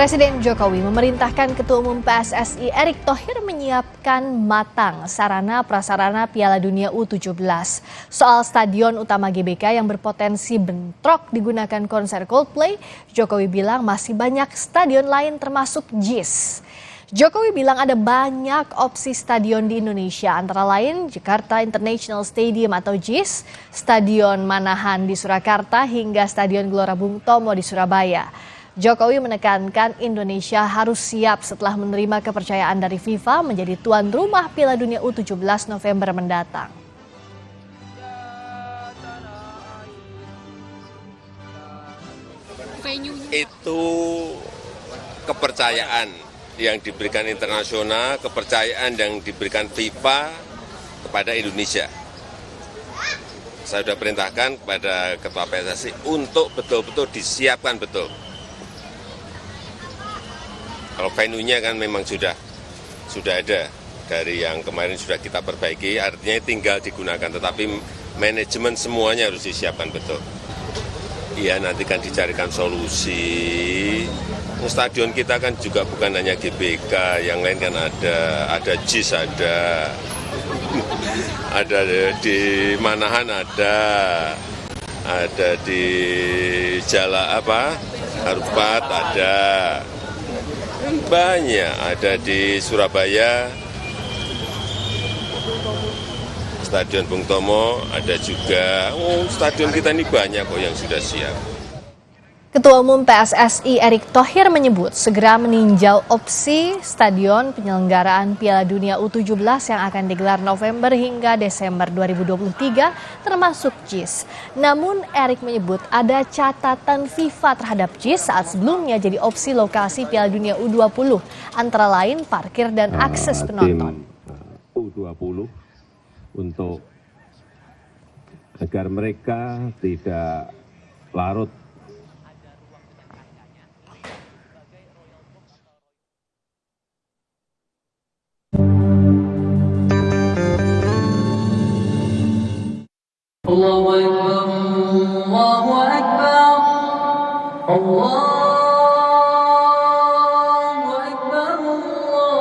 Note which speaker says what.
Speaker 1: Presiden Jokowi memerintahkan Ketua Umum PSSI Erick Thohir menyiapkan matang sarana prasarana Piala Dunia U17. Soal stadion utama GBK yang berpotensi bentrok digunakan konser Coldplay, Jokowi bilang masih banyak stadion lain termasuk JIS. Jokowi bilang ada banyak opsi stadion di Indonesia, antara lain Jakarta International Stadium atau JIS, Stadion Manahan di Surakarta hingga Stadion Gelora Bung Tomo di Surabaya. Jokowi menekankan Indonesia harus siap setelah menerima kepercayaan dari FIFA menjadi tuan rumah Piala Dunia U17 November mendatang.
Speaker 2: Itu kepercayaan yang diberikan internasional, kepercayaan yang diberikan FIFA kepada Indonesia. Saya sudah perintahkan kepada Ketua PSSI untuk betul-betul disiapkan betul. Kalau venue-nya kan memang sudah ada dari yang kemarin sudah kita perbaiki, artinya tinggal digunakan, tetapi manajemen semuanya harus disiapkan betul. Iya, nanti kan dicarikan solusi. Stadion kita kan juga bukan hanya GBK, yang lain kan ada JIS, ada di Manahan, ada di Harupat, ada banyak, ada di Surabaya, Stadion Bung Tomo, ada juga, stadion kita ini banyak kok yang sudah siap.
Speaker 1: Ketua Umum PSSI Erick Thohir menyebut segera meninjau opsi stadion penyelenggaraan Piala Dunia U17 yang akan digelar November hingga Desember 2023 termasuk JIS. Namun Erick menyebut ada catatan FIFA terhadap JIS saat sebelumnya jadi opsi lokasi Piala Dunia U20, antara lain parkir dan akses penonton.
Speaker 3: U20 untuk agar mereka tidak larut
Speaker 4: Allahu Akbar, Allahu Akbar, Allahu Akbar, Allahu